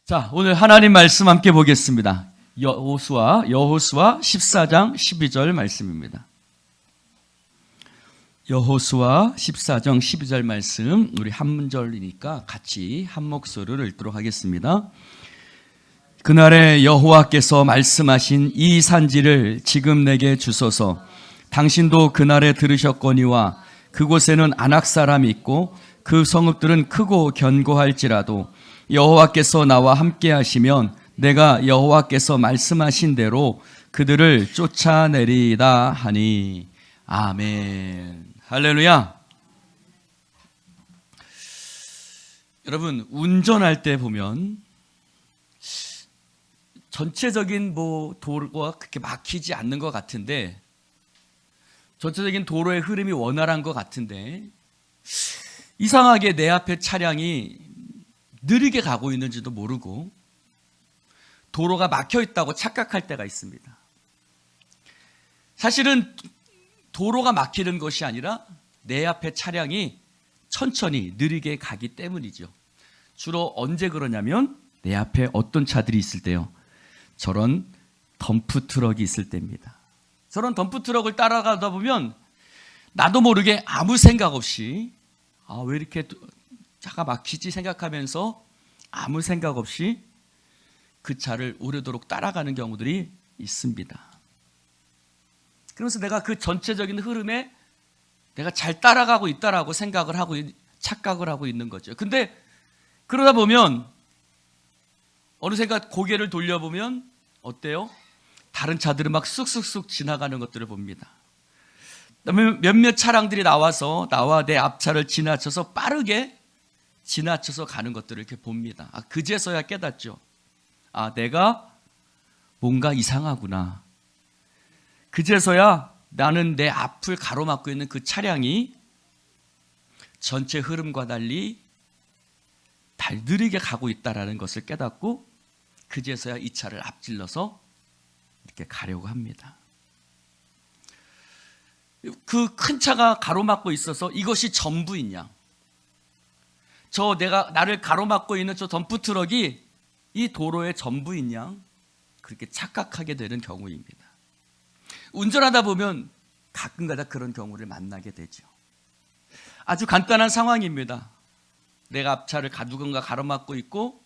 자, 오늘 하나님 말씀 함께 보겠습니다. 여호수아 14장 12절 말씀입니다. 여호수아 14장 12절 말씀, 우리 한 문절이니까 같이 한 목소리를 읽도록 하겠습니다. 그날에 여호와께서 말씀하신 이 산지를 지금 내게 주소서. 당신도 그날에 들으셨거니와 그곳에는 아낙 사람이 있고 그 성읍들은 크고 견고할지라도 여호와께서 나와 함께 하시면 내가 여호와께서 말씀하신 대로 그들을 쫓아내리다 하니. 아멘. 할렐루야. 여러분, 운전할 때 보면 전체적인 도로가 그렇게 막히지 않는 것 같은데, 전체적인 도로의 흐름이 원활한 것 같은데, 이상하게 내 앞에 차량이 느리게 가고 있는지도 모르고 도로가 막혀 있다고 착각할 때가 있습니다. 사실은 도로가 막히는 것이 아니라 내 앞에 차량이 천천히 느리게 가기 때문이죠. 주로 언제 그러냐면 내 앞에 어떤 차들이 있을 때요. 저런 덤프 트럭이 있을 때입니다. 저런 덤프 트럭을 따라가다 보면 나도 모르게 아무 생각 없이 왜 이렇게 차가 막히지 생각하면서 아무 생각 없이 그 차를 오래도록 따라가는 경우들이 있습니다. 그러면서 내가 그 전체적인 흐름에 내가 잘 따라가고 있다라고 생각을 하고 착각을 하고 있는 거죠. 근데 그러다 보면 어느샌가 고개를 돌려보면 어때요? 다른 차들은 막 쑥쑥쑥 지나가는 것들을 봅니다. 몇몇 차량들이 나와서 나와 내 앞차를 지나쳐서 빠르게 지나쳐서 가는 것들을 이렇게 봅니다. 그제서야 깨닫죠. 내가 뭔가 이상하구나. 그제서야 나는 내 앞을 가로막고 있는 그 차량이 전체 흐름과 달리 느리게 가고 있다는 것을 깨닫고 그제서야 이 차를 앞질러서 이렇게 가려고 합니다. 그 큰 차가 가로막고 있어서 이것이 전부이냐? 나를 가로막고 있는 저 덤프 트럭이 이 도로의 전부이냐? 그렇게 착각하게 되는 경우입니다. 운전하다 보면 가끔가다 그런 경우를 만나게 되죠. 아주 간단한 상황입니다. 내가 앞차를 누군가 가로막고 있고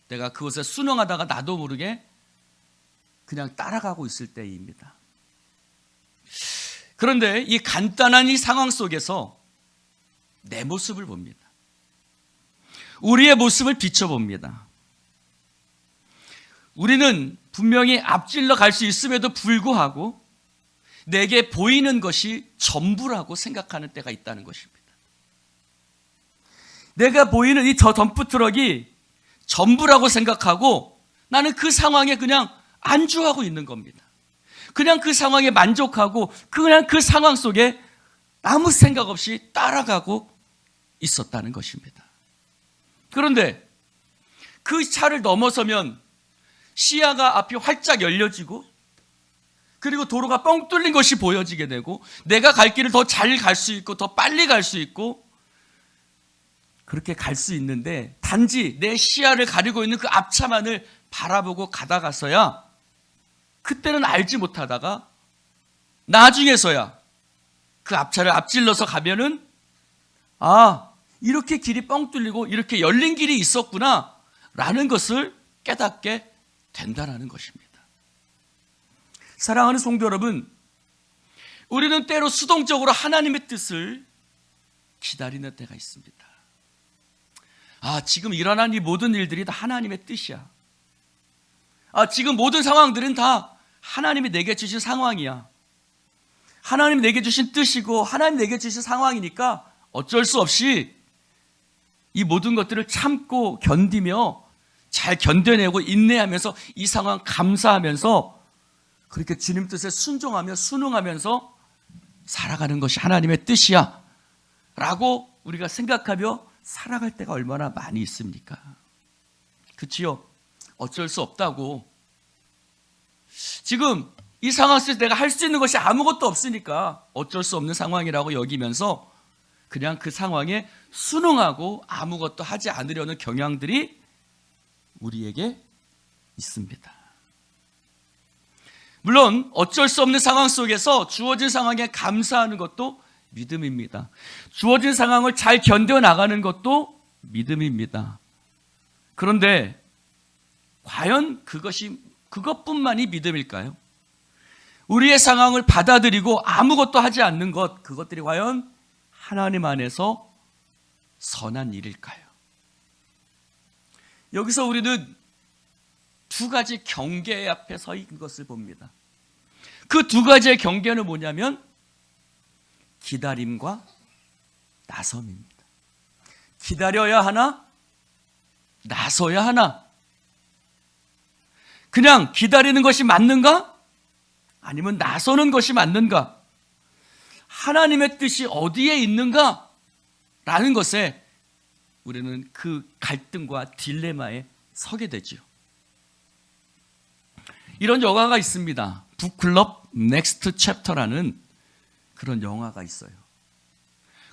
내가 그것에 순응하다가 나도 모르게 그냥 따라가고 있을 때입니다. 그런데 이 간단한 이 상황 속에서 내 모습을 봅니다. 우리의 모습을 비춰봅니다. 우리는 분명히 앞질러 갈 수 있음에도 불구하고 내게 보이는 것이 전부라고 생각하는 때가 있다는 것입니다. 내가 보이는 이 저 덤프 트럭이 전부라고 생각하고 나는 그 상황에 그냥 안주하고 있는 겁니다. 그냥 그 상황에 만족하고 그냥 그 상황 속에 아무 생각 없이 따라가고 있었다는 것입니다. 그런데 그 차를 넘어서면 시야가 앞이 활짝 열려지고 그리고 도로가 뻥 뚫린 것이 보여지게 되고 내가 갈 길을 더 잘 갈 수 있고 더 빨리 갈 수 있고 그렇게 갈 수 있는데 단지 내 시야를 가리고 있는 그 앞차만을 바라보고 가다가서야 그때는 알지 못하다가 나중에서야 그 앞차를 앞질러서 가면은 이렇게 길이 뻥 뚫리고 이렇게 열린 길이 있었구나 라는 것을 깨닫게 된다는 것입니다. 사랑하는 성도 여러분, 우리는 때로 수동적으로 하나님의 뜻을 기다리는 때가 있습니다. 지금 일어난 이 모든 일들이 다 하나님의 뜻이야. 지금 모든 상황들은 다 하나님이 내게 주신 상황이야. 하나님이 내게 주신 뜻이고 하나님이 내게 주신 상황이니까 어쩔 수 없이 이 모든 것들을 참고 견디며 잘 견뎌내고 인내하면서 이 상황 감사하면서 그렇게 주님 뜻에 순종하며 순응하면서 살아가는 것이 하나님의 뜻이야 라고 우리가 생각하며 살아갈 때가 얼마나 많이 있습니까? 그치요? 어쩔 수 없다고. 지금 이 상황 속에서 내가 할 수 있는 것이 아무것도 없으니까 어쩔 수 없는 상황이라고 여기면서 그냥 그 상황에 순응하고 아무것도 하지 않으려는 경향들이 우리에게 있습니다. 물론 어쩔 수 없는 상황 속에서 주어진 상황에 감사하는 것도 믿음입니다. 주어진 상황을 잘 견뎌나가는 것도 믿음입니다. 그런데 과연 그것뿐만이 믿음일까요? 우리의 상황을 받아들이고 아무것도 하지 않는 것, 그것들이 과연 하나님 안에서 선한 일일까요? 여기서 우리는 두 가지 경계 앞에 서 있는 것을 봅니다. 그 두 가지의 경계는 뭐냐면 기다림과 나섬입니다. 기다려야 하나? 나서야 하나? 그냥 기다리는 것이 맞는가? 아니면 나서는 것이 맞는가? 하나님의 뜻이 어디에 있는가? 라는 것에 우리는 그 갈등과 딜레마에 서게 되죠. 이런 영화가 있습니다. 북클럽 넥스트 챕터라는 그런 영화가 있어요.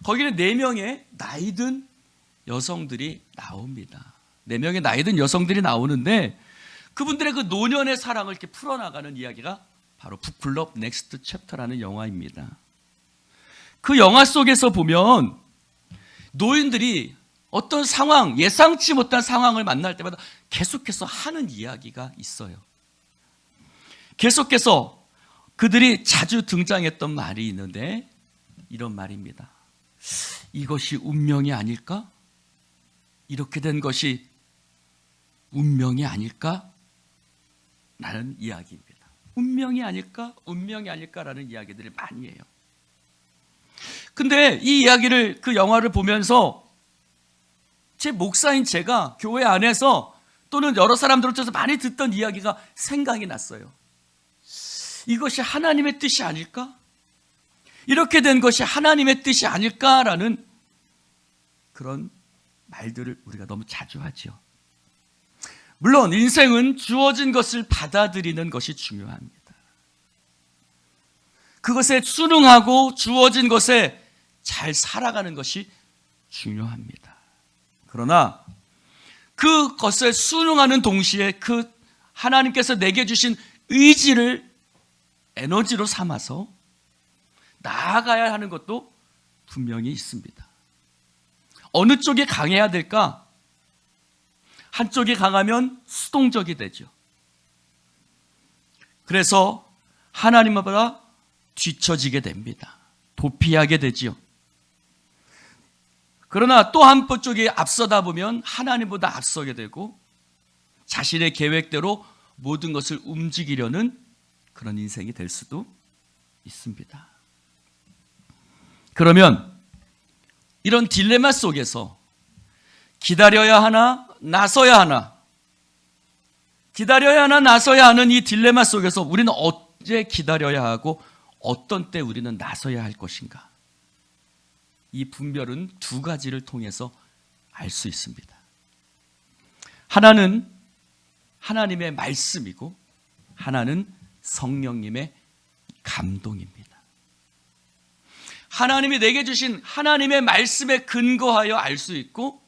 거기는 4명의 나이든 여성들이 나옵니다. 4명의 나이든 여성들이 나오는데 그분들의 그 노년의 사랑을 이렇게 풀어나가는 이야기가 바로 북클럽 넥스트 챕터라는 영화입니다. 그 영화 속에서 보면 노인들이 어떤 상황, 예상치 못한 상황을 만날 때마다 계속해서 하는 이야기가 있어요. 계속해서 그들이 자주 등장했던 말이 있는데 이런 말입니다. 이것이 운명이 아닐까? 이렇게 된 것이 운명이 아닐까? 라는 이야기입니다. 운명이 아닐까? 운명이 아닐까라는 이야기들을 많이 해요. 근데 이 이야기를, 그 영화를 보면서 제 목사인 제가 교회 안에서 또는 여러 사람들을 통해서 많이 듣던 이야기가 생각이 났어요. 이것이 하나님의 뜻이 아닐까? 이렇게 된 것이 하나님의 뜻이 아닐까라는 그런 말들을 우리가 너무 자주 하죠. 물론 인생은 주어진 것을 받아들이는 것이 중요합니다. 그것에 순응하고 주어진 것에 잘 살아가는 것이 중요합니다. 그러나 그것에 순응하는 동시에 그 하나님께서 내게 주신 의지를 에너지로 삼아서 나아가야 하는 것도 분명히 있습니다. 어느 쪽이 강해야 될까? 한쪽이 강하면 수동적이 되죠. 그래서 하나님보다 뒤처지게 됩니다. 도피하게 되지요. 그러나 또 한쪽이 앞서다 보면 하나님보다 앞서게 되고 자신의 계획대로 모든 것을 움직이려는 그런 인생이 될 수도 있습니다. 그러면 이런 딜레마 속에서 기다려야 하나, 나서야 하나, 기다려야 하나, 나서야 하는 이 딜레마 속에서 우리는 언제 기다려야 하고 어떤 때 우리는 나서야 할 것인가? 이 분별은 두 가지를 통해서 알 수 있습니다. 하나는 하나님의 말씀이고 하나는 성령님의 감동입니다. 하나님이 내게 주신 하나님의 말씀에 근거하여 알 수 있고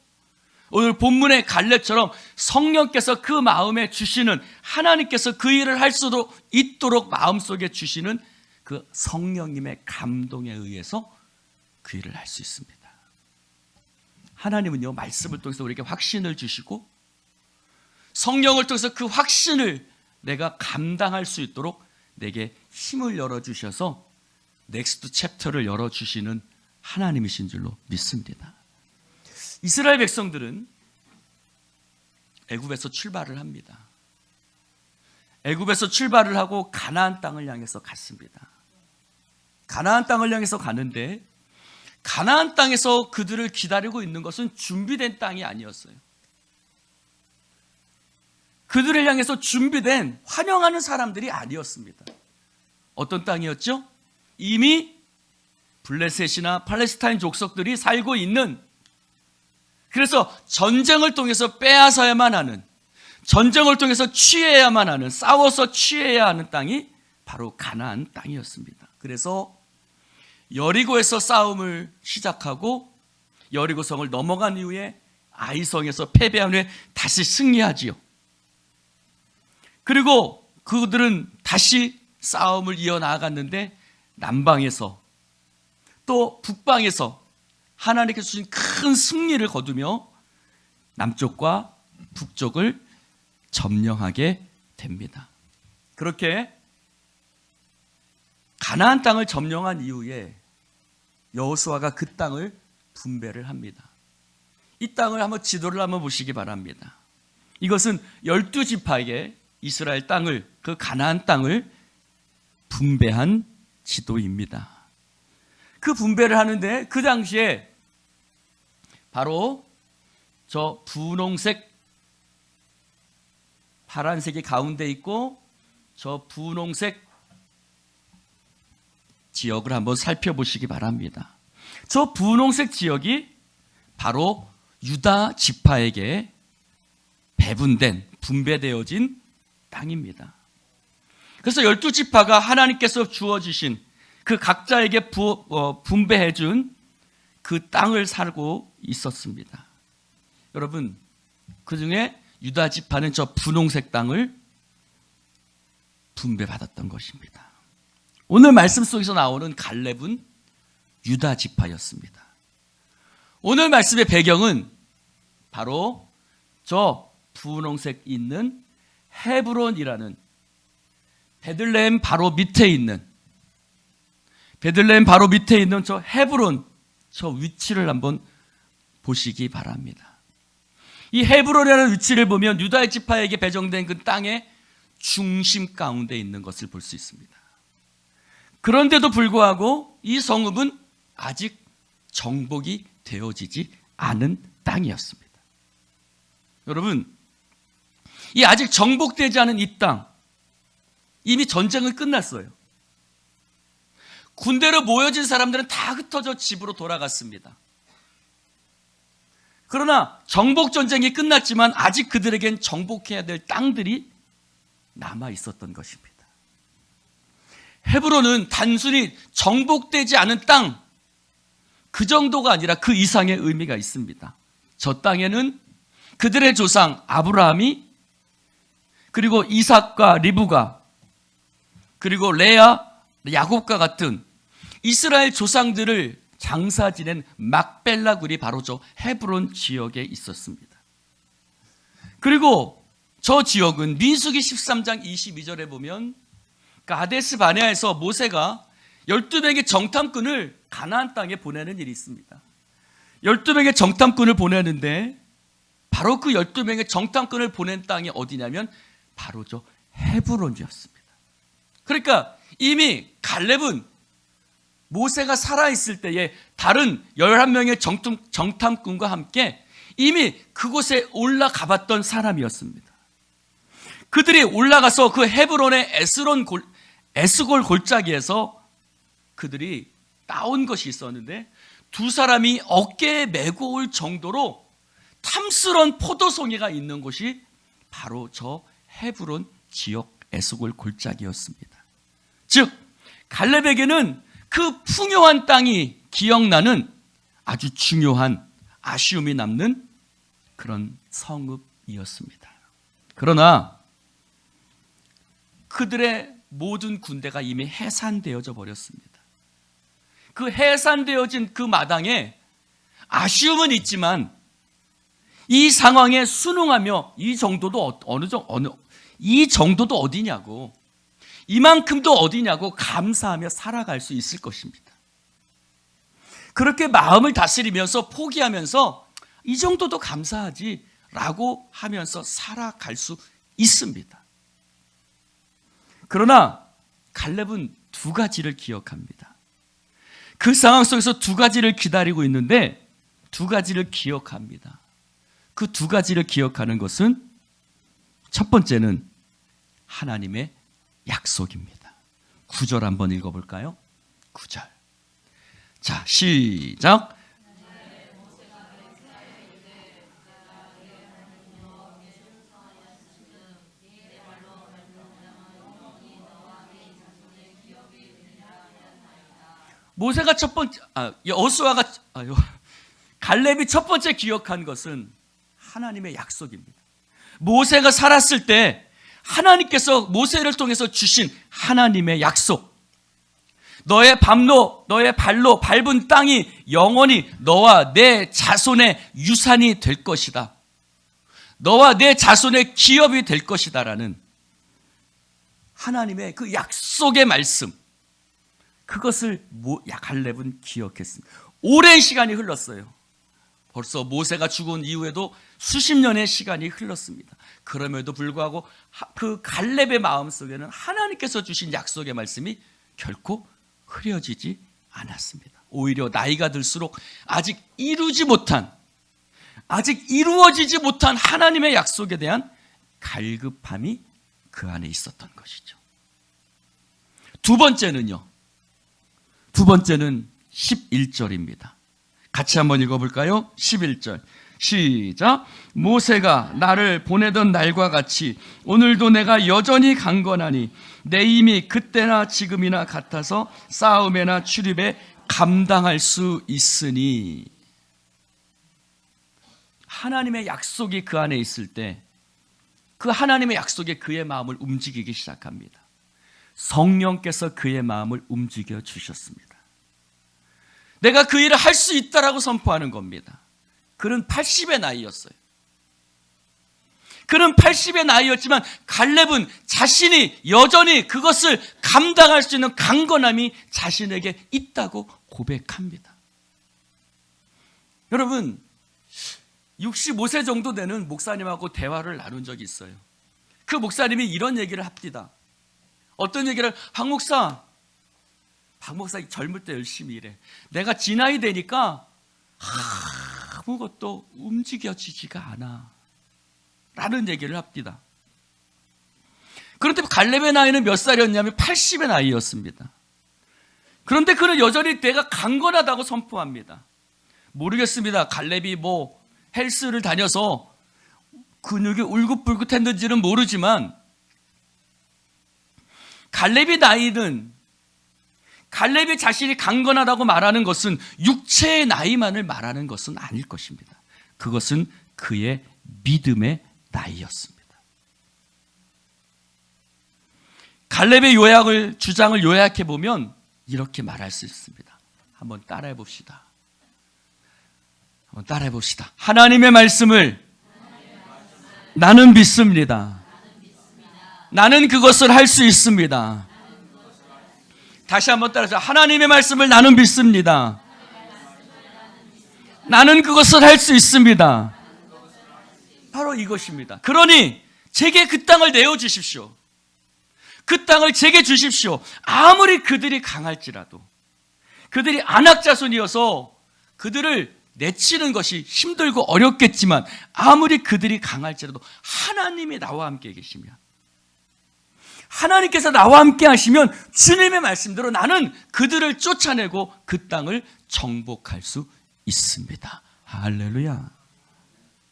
오늘 본문의 갈렙처럼 성령께서 그 마음에 주시는, 하나님께서 그 일을 할 수도 있도록 마음속에 주시는 그 성령님의 감동에 의해서 그 일을 할 수 있습니다. 하나님은요, 말씀을 통해서 우리에게 확신을 주시고 성령을 통해서 그 확신을 내가 감당할 수 있도록 내게 힘을 열어주셔서 넥스트 챕터를 열어주시는 하나님이신 줄로 믿습니다. 이스라엘 백성들은 애굽에서 출발을 합니다. 애굽에서 출발을 하고 가나안 땅을 향해서 갔습니다. 가나안 땅을 향해서 가는데 가나안 땅에서 그들을 기다리고 있는 것은 준비된 땅이 아니었어요. 그들을 향해서 준비된 환영하는 사람들이 아니었습니다. 어떤 땅이었죠? 이미 블레셋이나 팔레스타인 족속들이 살고 있는, 그래서 전쟁을 통해서 빼앗아야만 하는, 전쟁을 통해서 취해야만 하는, 싸워서 취해야 하는 땅이 바로 가나안 땅이었습니다. 그래서 여리고에서 싸움을 시작하고 여리고성을 넘어간 이후에 아이성에서 패배한 후에 다시 승리하지요. 그리고 그들은 다시 싸움을 이어나갔는데 남방에서 또 북방에서 하나님께서 주신 큰 승리를 거두며 남쪽과 북쪽을 점령하게 됩니다. 그렇게 가나안 땅을 점령한 이후에 여호수아가 그 땅을 분배를 합니다. 이 땅을 한번 지도를 한번 보시기 바랍니다. 이것은 12지파에게 이스라엘 땅을, 그 가나안 땅을 분배한 지도입니다. 그 분배를 하는데 그 당시에 바로 저 분홍색, 파란색이 가운데 있고 저 분홍색 지역을 한번 살펴보시기 바랍니다. 저 분홍색 지역이 바로 유다 지파에게 배분된, 분배되어진 땅입니다. 그래서 12지파가 하나님께서 주어주신 그 각자에게 분배해 준 그 땅을 살고 있었습니다. 여러분, 그 중에 유다 지파는 저 분홍색 땅을 분배받았던 것입니다. 오늘 말씀 속에서 나오는 갈렙은 유다 지파였습니다. 오늘 말씀의 배경은 바로 저 분홍색 있는 헤브론이라는 베들레헴 바로 밑에 있는 저 헤브론, 저 위치를 한번 보시기 바랍니다. 이 헤브론이라는 위치를 보면 유다 지파에게 배정된 그 땅의 중심 가운데 있는 것을 볼 수 있습니다. 그런데도 불구하고 이 성읍은 아직 정복이 되어지지 않은 땅이었습니다. 여러분, 이 아직 정복되지 않은 이 땅, 이미 전쟁은 끝났어요. 군대로 모여진 사람들은 다 흩어져 집으로 돌아갔습니다. 그러나 정복 전쟁이 끝났지만 아직 그들에겐 정복해야 될 땅들이 남아 있었던 것입니다. 헤브론은 단순히 정복되지 않은 땅, 그 정도가 아니라 그 이상의 의미가 있습니다. 저 땅에는 그들의 조상 아브라함이, 그리고 이삭과 리브가, 그리고 레아, 야곱과 같은 이스라엘 조상들을 장사 지낸 막벨라 굴이 바로 저 헤브론 지역에 있었습니다. 그리고 저 지역은 민수기 13장 22절에 보면 가데스 바네아에서 모세가 12명의 정탐꾼을 가나안 땅에 보내는 일이 있습니다. 12명의 정탐꾼을 보내는데 바로 그 12명의 정탐꾼을 보낸 땅이 어디냐면 바로 저 헤브론이었습니다. 그러니까 이미 갈렙은 모세가 살아있을 때에 다른 11명의 정탐꾼과 함께 이미 그곳에 올라가 봤던 사람이었습니다. 그들이 올라가서 그 헤브론의 에스골 골짜기에서 그들이 따온 것이 있었는데 두 사람이 어깨에 메고 올 정도로 탐스러운 포도송이가 있는 곳이 바로 저 헤브론 지역 에스골 골짜기였습니다. 즉 갈렙에게는 그 풍요한 땅이 기억나는 아주 중요한 아쉬움이 남는 그런 성읍이었습니다. 그러나 그들의 모든 군대가 이미 해산되어져 버렸습니다. 그 해산되어진 그 마당에 아쉬움은 있지만 이 상황에 순응하며 이 정도도 이 정도도 어디냐고, 이만큼도 어디냐고 감사하며 살아갈 수 있을 것입니다. 그렇게 마음을 다스리면서 포기하면서 이 정도도 감사하지라고 하면서 살아갈 수 있습니다. 그러나 갈렙은 두 가지를 기억합니다. 그 상황 속에서 두 가지를 기다리고 있는데 두 가지를 기억합니다. 그 두 가지를 기억하는 것은 첫 번째는 하나님의 약속입니다. 9절 한번 읽어볼까요? 9절. 자, 시작. 모세가 갈렙이 첫 번째 기억한 것은 하나님의 약속입니다. 모세가 살았을 때 하나님께서 모세를 통해서 주신 하나님의 약속, 너의 발로 밟은 땅이 영원히 너와 내 자손의 유산이 될 것이다, 너와 내 자손의 기업이 될 것이다 라는 하나님의 그 약속의 말씀, 그것을 갈렙은 기억했습니다. 오랜 시간이 흘렀어요. 벌써 모세가 죽은 이후에도 수십 년의 시간이 흘렀습니다. 그럼에도 불구하고 그 갈렙의 마음속에는 하나님께서 주신 약속의 말씀이 결코 흐려지지 않았습니다. 오히려 나이가 들수록 아직 이루어지지 못한 하나님의 약속에 대한 갈급함이 그 안에 있었던 것이죠. 두 번째는 11절입니다. 같이 한번 읽어볼까요? 11절 시작. 모세가 나를 보내던 날과 같이 오늘도 내가 여전히 강건하니 내 힘이 그때나 지금이나 같아서 싸움에나 출입에 감당할 수 있으니. 하나님의 약속이 그 안에 있을 때 그 하나님의 약속에 그의 마음을 움직이기 시작합니다. 성령께서 그의 마음을 움직여 주셨습니다. 내가 그 일을 할 수 있다라고 선포하는 겁니다. 그는 80의 나이였어요. 그는 80의 나이였지만 갈렙은 자신이 여전히 그것을 감당할 수 있는 강건함이 자신에게 있다고 고백합니다. 여러분, 65세 정도 되는 목사님하고 대화를 나눈 적이 있어요. 그 목사님이 이런 얘기를 합니다. 어떤 얘기를, 박 목사 젊을 때 열심히 일해. 내가 지 나이 되니까 아무것도 움직여지지가 않아 라는 얘기를 합니다. 그런데 갈렙의 나이는 몇 살이었냐면 80의 나이였습니다. 그런데 그는 여전히 내가 강건하다고 선포합니다. 모르겠습니다. 갈렙이 헬스를 다녀서 근육이 울긋불긋했는지는 모르지만 갈렙이 자신이 강건하다고 말하는 것은 육체의 나이만을 말하는 것은 아닐 것입니다. 그것은 그의 믿음의 나이였습니다. 갈렙의 주장을 요약해 보면 이렇게 말할 수 있습니다. 한번 따라해 봅시다. 하나님의 말씀을 나는 믿습니다. 나는 그것을 할 수 있습니다. 다시 한번 따라서, 하나님의 말씀을 나는 믿습니다. 나는 그것을 할 수 있습니다. 바로 이것입니다. 그러니 제게 그 땅을 내어주십시오. 그 땅을 제게 주십시오. 아무리 그들이 강할지라도, 그들이 안악자손이어서 그들을 내치는 것이 힘들고 어렵겠지만, 아무리 그들이 강할지라도 하나님이 나와 함께 계시면, 하나님께서 나와 함께 하시면 주님의 말씀대로 나는 그들을 쫓아내고 그 땅을 정복할 수 있습니다. 할렐루야.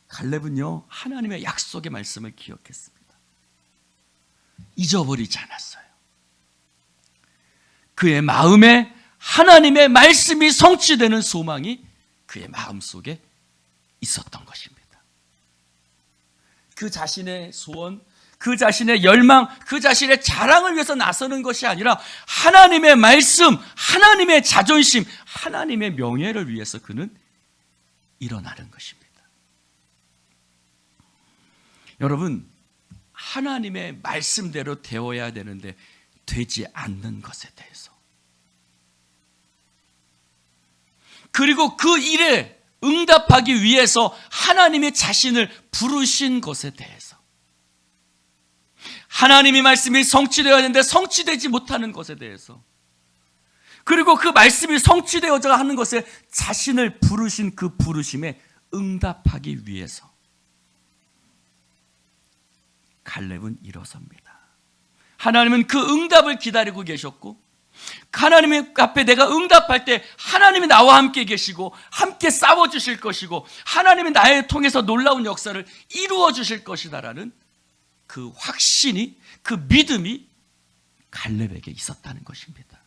갈렙은요, 하나님의 약속의 말씀을 기억했습니다. 잊어버리지 않았어요. 그의 마음에 하나님의 말씀이 성취되는 소망이 그의 마음속에 있었던 것입니다. 그 자신의 소원, 그 자신의 열망, 그 자신의 자랑을 위해서 나서는 것이 아니라 하나님의 말씀, 하나님의 자존심, 하나님의 명예를 위해서 그는 일어나는 것입니다. 여러분, 하나님의 말씀대로 되어야 되는데 되지 않는 것에 대해서, 그리고 그 일에 응답하기 위해서 하나님의 자신을 부르신 것에 대해서, 하나님의 말씀이 성취되어야 하는데 성취되지 못하는 것에 대해서, 그리고 그 말씀이 성취되어져 하는 것에 자신을 부르신 그 부르심에 응답하기 위해서 갈렙은 일어섭니다. 하나님은 그 응답을 기다리고 계셨고, 하나님 앞에 내가 응답할 때 하나님이 나와 함께 계시고 함께 싸워주실 것이고 하나님이 나를 통해서 놀라운 역사를 이루어 주실 것이다라는 그 확신이, 그 믿음이 갈렙에게 있었다는 것입니다.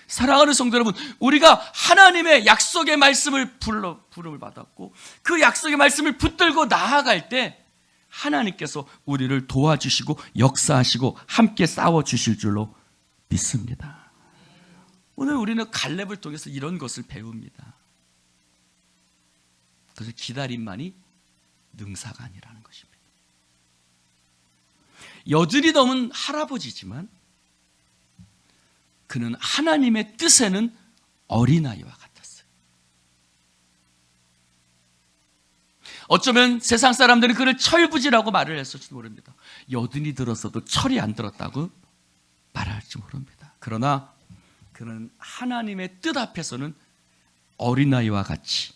사랑하는 성도 여러분, 우리가 하나님의 약속의 말씀을 부름을 받았고 그 약속의 말씀을 붙들고 나아갈 때 하나님께서 우리를 도와주시고 역사하시고 함께 싸워주실 줄로 믿습니다. 오늘 우리는 갈렙을 통해서 이런 것을 배웁니다. 그래서 기다림만이 능사가 아니라는 것입니다. 여든이 넘은 할아버지지만 그는 하나님의 뜻에는 어린아이와 같았어요. 어쩌면 세상 사람들은 그를 철부지라고 말을 했을지도 모릅니다. 여든이 들었어도 철이 안 들었다고 말할지 모릅니다. 그러나 그는 하나님의 뜻 앞에서는 어린아이와 같이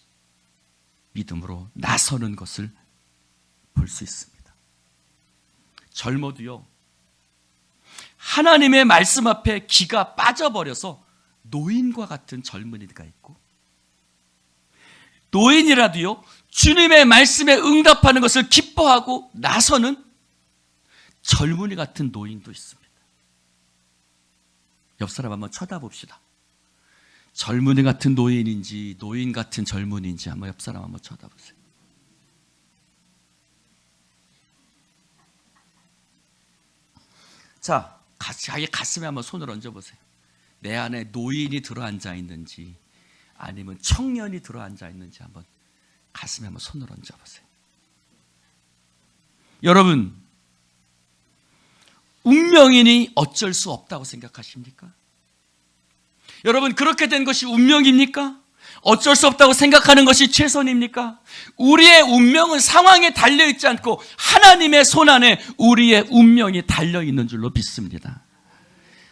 믿음으로 나서는 것을 볼 수 있습니다. 젊어도요, 하나님의 말씀 앞에 기가 빠져버려서 노인과 같은 젊은이가 있고, 노인이라도요 주님의 말씀에 응답하는 것을 기뻐하고 나서는 젊은이 같은 노인도 있습니다. 옆 사람 한번 쳐다봅시다. 젊은이 같은 노인인지 노인 같은 젊은이인지 한번 옆 사람 한번 쳐다보세요. 자, 자기 가슴에 한번 손을 얹어보세요. 내 안에 노인이 들어앉아 있는지 아니면 청년이 들어앉아 있는지 한번 가슴에 한번 손을 얹어보세요. 여러분, 운명이니 어쩔 수 없다고 생각하십니까? 여러분, 그렇게 된 것이 운명입니까? 어쩔 수 없다고 생각하는 것이 최선입니까? 우리의 운명은 상황에 달려있지 않고 하나님의 손안에 우리의 운명이 달려있는 줄로 믿습니다.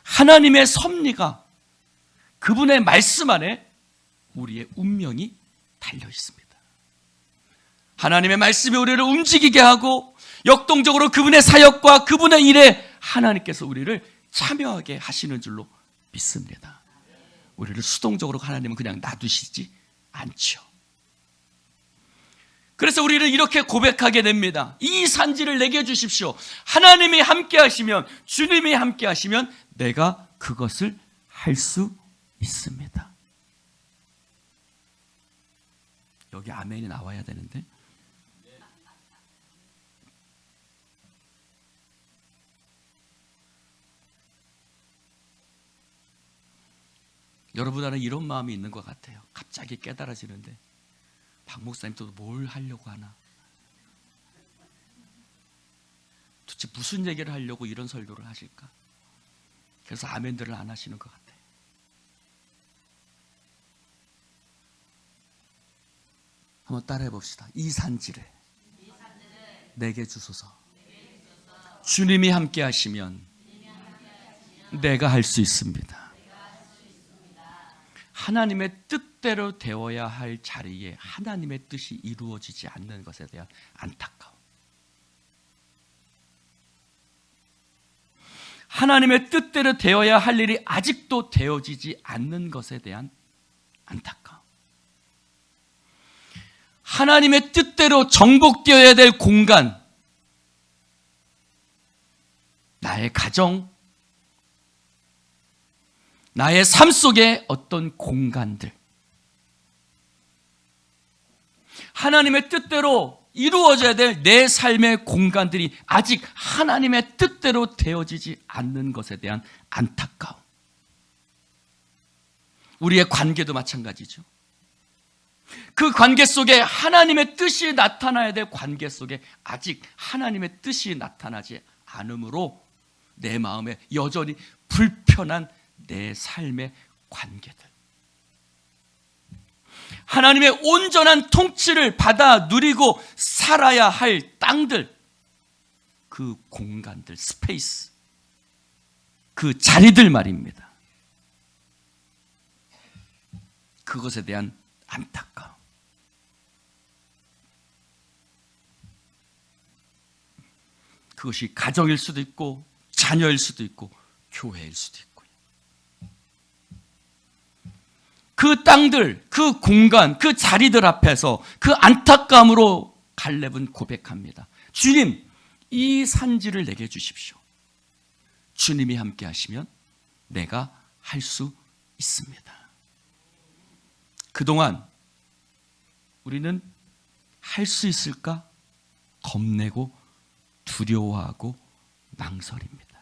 하나님의 섭리가 그분의 말씀 안에 우리의 운명이 달려있습니다. 하나님의 말씀이 우리를 움직이게 하고 역동적으로 그분의 사역과 그분의 일에 하나님께서 우리를 참여하게 하시는 줄로 믿습니다. 우리를 수동적으로 하나님은 그냥 놔두시지 않죠. 그래서 우리를 이렇게 고백하게 됩니다. 이 산지를 내게 주십시오. 하나님이 함께 하시면, 주님이 함께 하시면 내가 그것을 할 수 있습니다. 여기 아멘이 나와야 되는데. 여러분 안에 이런 마음이 있는 것 같아요. 갑자기 깨달아지는데 박 목사님 또 뭘 하려고 하나? 도대체 무슨 얘기를 하려고 이런 설교를 하실까? 그래서 아멘들을 안 하시는 것 같아요. 한번 따라해 봅시다. 이 산지를 내게 주소서. 주님이 함께 하시면 내가 할 수 있습니다. 하나님의 뜻대로 되어야 할 자리에 하나님의 뜻이 이루어지지 않는 것에 대한 안타까움. 하나님의 뜻대로 되어야 할 일이 아직도 되어지지 않는 것에 대한 안타까움. 하나님의 뜻대로 정복되어야 될 공간, 나의 가정, 나의 삶 속에 어떤 공간들, 하나님의 뜻대로 이루어져야 될 내 삶의 공간들이 아직 하나님의 뜻대로 되어지지 않는 것에 대한 안타까움. 우리의 관계도 마찬가지죠. 그 관계 속에 하나님의 뜻이 나타나야 될 관계 속에 아직 하나님의 뜻이 나타나지 않으므로 내 마음에 여전히 불편한 내 삶의 관계들, 하나님의 온전한 통치를 받아 누리고 살아야 할 땅들, 그 공간들, 스페이스, 그 자리들 말입니다. 그것에 대한 안타까움. 그것이 가정일 수도 있고 자녀일 수도 있고 교회일 수도 있고, 그 땅들, 그 공간, 그 자리들 앞에서 그 안타까움으로 갈렙은 고백합니다. 주님, 이 산지를 내게 주십시오. 주님이 함께 하시면 내가 할 수 있습니다. 그동안 우리는 할 수 있을까 겁내고 두려워하고 망설입니다.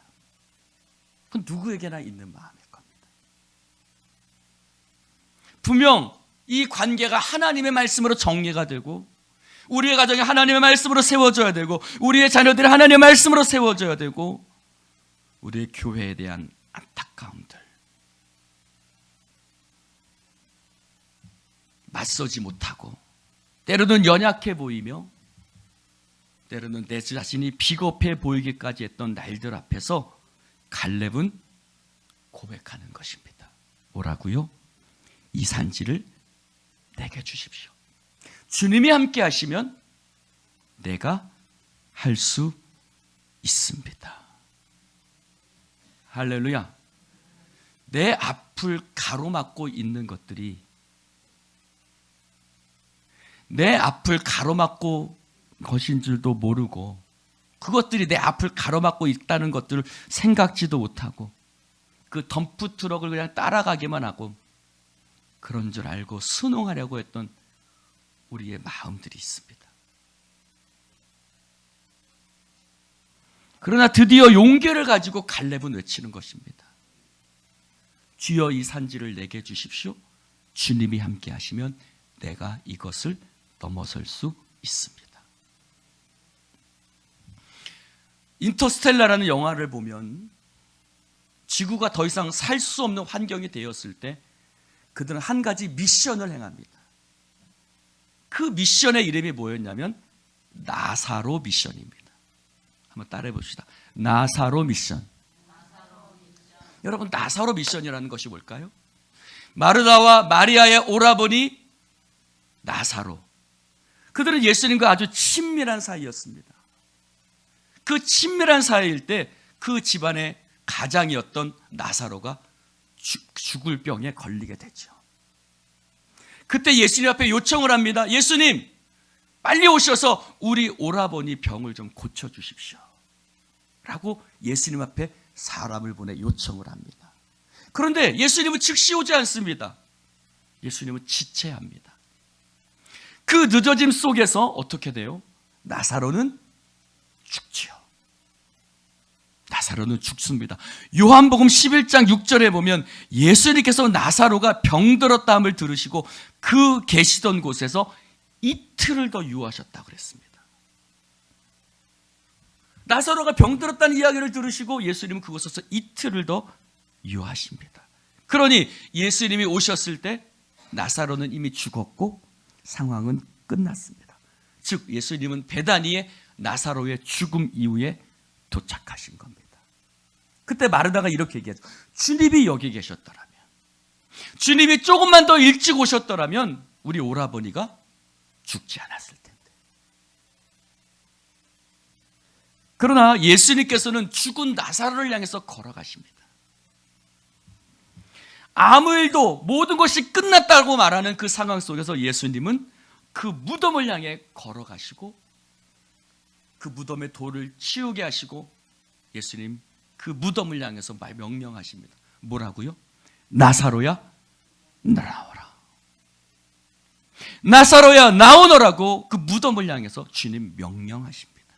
그건 누구에게나 있는 마음일 겁니다. 분명 이 관계가 하나님의 말씀으로 정리가 되고 우리의 가정이 하나님의 말씀으로 세워져야 되고 우리의 자녀들이 하나님의 말씀으로 세워져야 되고 우리의 교회에 대한 안타까움들, 맞서지 못하고 때로는 연약해 보이며 때로는 내 자신이 비겁해 보이기까지 했던 날들 앞에서 갈렙은 고백하는 것입니다. 뭐라고요? 이 산지를 내게 주십시오. 주님이 함께 하시면 내가 할 수 있습니다. 할렐루야. 내 앞을 가로막고 있는 것들이 내 앞을 가로막고 것인 줄도 모르고 그것들이 내 앞을 가로막고 있다는 것들을 생각지도 못하고 그 덤프 트럭을 그냥 따라가기만 하고 그런 줄 알고 순응하려고 했던 우리의 마음들이 있습니다. 그러나 드디어 용기를 가지고 갈렙은 외치는 것입니다. 주여 이 산지를 내게 주십시오. 주님이 함께 하시면 내가 이것을 넘어설 수 있습니다. 인터스텔라라는 영화를 보면 지구가 더 이상 살 수 없는 환경이 되었을 때 그들은 한 가지 미션을 행합니다. 그 미션의 이름이 뭐였냐면 나사로 미션입니다. 한번 따라해 봅시다. 나사로 미션. 여러분, 나사로 미션이라는 것이 뭘까요? 마르다와 마리아의 오라버니 나사로. 그들은 예수님과 아주 친밀한 사이였습니다. 그 친밀한 사이일 때 그 집안의 가장이었던 나사로가 죽을 병에 걸리게 되죠. 그때 예수님 앞에 요청을 합니다. 예수님, 빨리 오셔서 우리 오라버니 병을 좀 고쳐주십시오 라고 예수님 앞에 사람을 보내 요청을 합니다. 그런데 예수님은 즉시 오지 않습니다. 예수님은 지체합니다. 그 늦어짐 속에서 어떻게 돼요? 나사로는 죽지요. 나사로는 죽습니다. 요한복음 11장 6절에 보면 예수님께서 나사로가 병들었다함을 들으시고 그 계시던 곳에서 이틀을 더 유하셨다고 그랬습니다. 나사로가 병들었다는 이야기를 들으시고 예수님은 그곳에서 이틀을 더 유하십니다. 그러니 예수님이 오셨을 때 나사로는 이미 죽었고 상황은 끝났습니다. 즉 예수님은 베다니에 나사로의 죽음 이후에 도착하신 겁니다. 그때 마르다가 이렇게 얘기하죠. 주님이 여기 계셨더라면, 주님이 조금만 더 일찍 오셨더라면 우리 오라버니가 죽지 않았을 텐데. 그러나 예수님께서는 죽은 나사로를 향해서 걸어가십니다. 아무 일도 모든 것이 끝났다고 말하는 그 상황 속에서 예수님은 그 무덤을 향해 걸어가시고 그 무덤의 돌을 치우게 하시고 예수님 그 무덤을 향해서 명령하십니다. 뭐라고요? 나사로야 나오라. 나사로야 나오너라고 그 무덤을 향해서 주님 명령하십니다.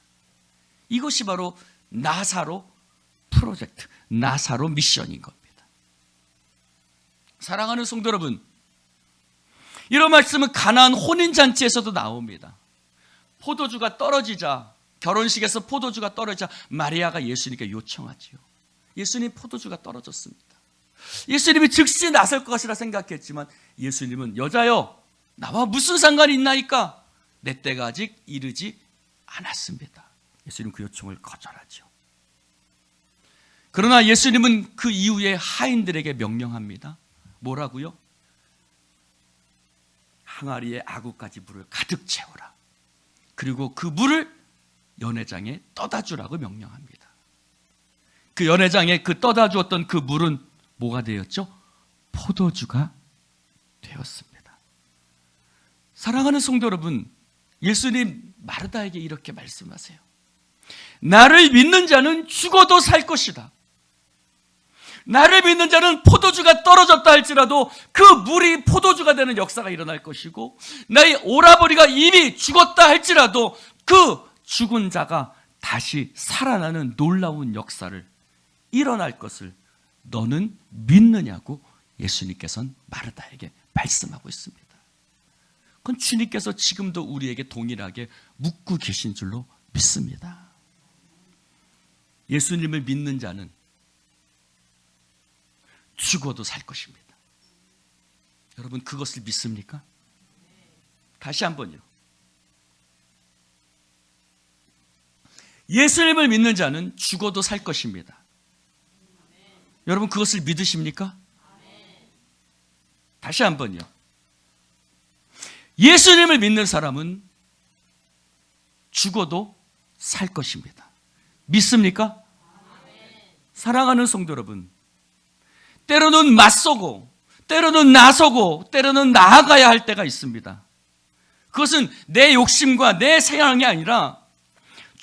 이것이 바로 나사로 프로젝트, 나사로 미션인 겁니다. 사랑하는 성도 여러분, 이런 말씀은 가나안 혼인잔치에서도 나옵니다. 포도주가 떨어지자, 결혼식에서 포도주가 떨어지자 마리아가 예수님께 요청하지요. 예수님, 포도주가 떨어졌습니다. 예수님이 즉시 나설 것이라 생각했지만 예수님은 여자여 나와 무슨 상관이 있나이까? 내 때가 아직 이르지 않았습니다. 예수님 그 요청을 거절하죠. 그러나 예수님은 그 이후에 하인들에게 명령합니다. 뭐라고요? 항아리에 아구까지 물을 가득 채워라. 그리고 그 물을 연회장에 떠다 주라고 명령합니다. 그 연회장에 그 떠다 주었던 그 물은 뭐가 되었죠? 포도주가 되었습니다. 사랑하는 성도 여러분, 예수님 마르다에게 이렇게 말씀하세요. 나를 믿는 자는 죽어도 살 것이다. 나를 믿는 자는 포도주가 떨어졌다 할지라도 그 물이 포도주가 되는 역사가 일어날 것이고, 나의 오라버니가 이미 죽었다 할지라도 그 죽은 자가 다시 살아나는 놀라운 역사를 일어날 것을 너는 믿느냐고 예수님께서는 마르다에게 말씀하고 있습니다. 그건 주님께서 지금도 우리에게 동일하게 묻고 계신 줄로 믿습니다. 예수님을 믿는 자는 죽어도 살 것입니다. 여러분 그것을 믿습니까? 다시 한번요. 예수님을 믿는 자는 죽어도 살 것입니다. 여러분 그것을 믿으십니까? 다시 한번요. 예수님을 믿는 사람은 죽어도 살 것입니다. 믿습니까? 사랑하는 성도 여러분, 때로는 맞서고 때로는 나서고 때로는 나아가야 할 때가 있습니다. 그것은 내 욕심과 내 생각이 아니라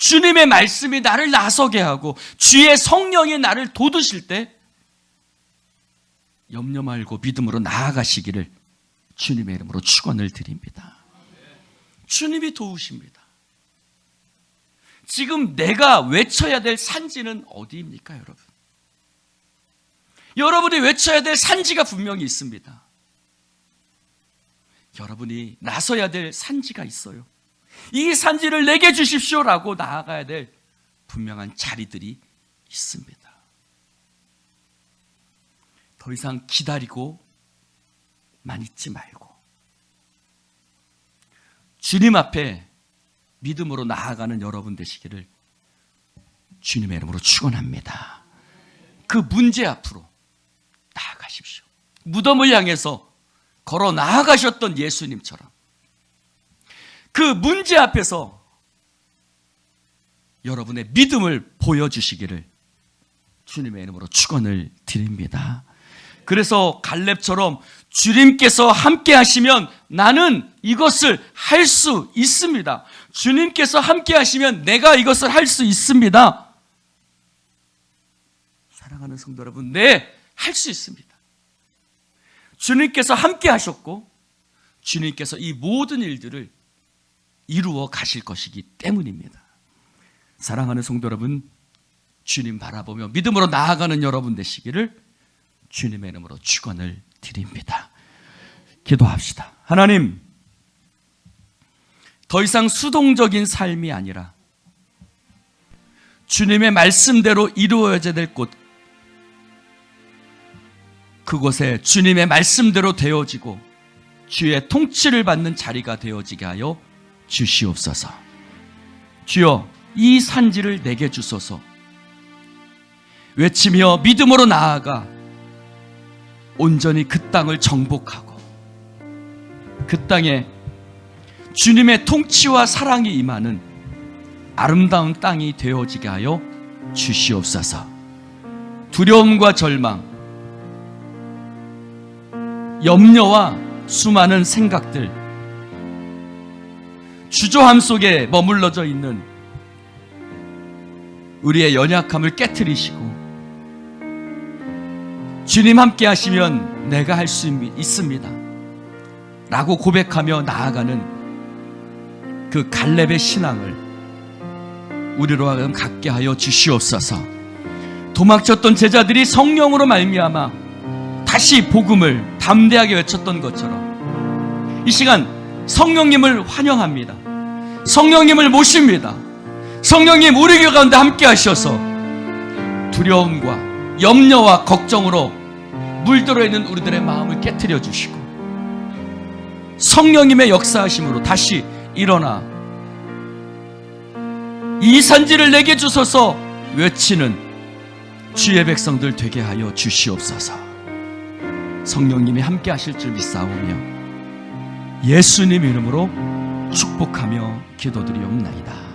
주님의 말씀이 나를 나서게 하고 주의 성령이 나를 돋우실 때 염려 말고 믿음으로 나아가시기를 주님의 이름으로 축원을 드립니다. 주님이 도우십니다. 지금 내가 외쳐야 될 산지는 어디입니까, 여러분? 여러분이 외쳐야 될 산지가 분명히 있습니다. 여러분이 나서야 될 산지가 있어요. 이 산지를 내게 주십시오라고 나아가야 될 분명한 자리들이 있습니다. 더 이상 기다리고만 있지 말고 주님 앞에 믿음으로 나아가는 여러분 되시기를 주님의 이름으로 축원합니다. 그 문제 앞으로 나아가십시오. 무덤을 향해서 걸어 나아가셨던 예수님처럼 그 문제 앞에서 여러분의 믿음을 보여주시기를 주님의 이름으로 축원을 드립니다. 그래서 갈렙처럼 주님께서 함께 하시면 나는 이것을 할 수 있습니다. 주님께서 함께 하시면 내가 이것을 할 수 있습니다. 사랑하는 성도 여러분, 네, 할 수 있습니다. 주님께서 함께 하셨고 주님께서 이 모든 일들을 이루어 가실 것이기 때문입니다. 사랑하는 성도 여러분, 주님 바라보며 믿음으로 나아가는 여러분 되시기를 주님의 이름으로 축원을 드립니다. 기도합시다. 하나님, 더 이상 수동적인 삶이 아니라 주님의 말씀대로 이루어져야 될 곳, 그곳에 주님의 말씀대로 되어지고 주의 통치를 받는 자리가 되어지게 하여 주시옵소서. 주여, 이 산지를 내게 주소서. 외치며 믿음으로 나아가 온전히 그 땅을 정복하고 그 땅에 주님의 통치와 사랑이 임하는 아름다운 땅이 되어지게 하여 주시옵소서. 두려움과 절망, 염려와 수많은 생각들, 주저함 속에 머물러져 있는 우리의 연약함을 깨트리시고 주님 함께 하시면 내가 할 수 있습니다 라고 고백하며 나아가는 그 갈렙의 신앙을 우리로 하여금 갖게 하여 주시옵소서. 도망쳤던 제자들이 성령으로 말미암아 다시 복음을 담대하게 외쳤던 것처럼 이 시간 성령님을 환영합니다. 성령님을 모십니다. 성령님, 우리 교회 가운데 함께 하셔서 두려움과 염려와 걱정으로 물들어 있는 우리들의 마음을 깨트려 주시고 성령님의 역사하심으로 다시 일어나 이 산지를 내게 주소서 외치는 주의 백성들 되게 하여 주시옵소서. 성령님이 함께 하실 줄 믿사오며 예수님 이름으로 축복하며 기도드리옵나이다.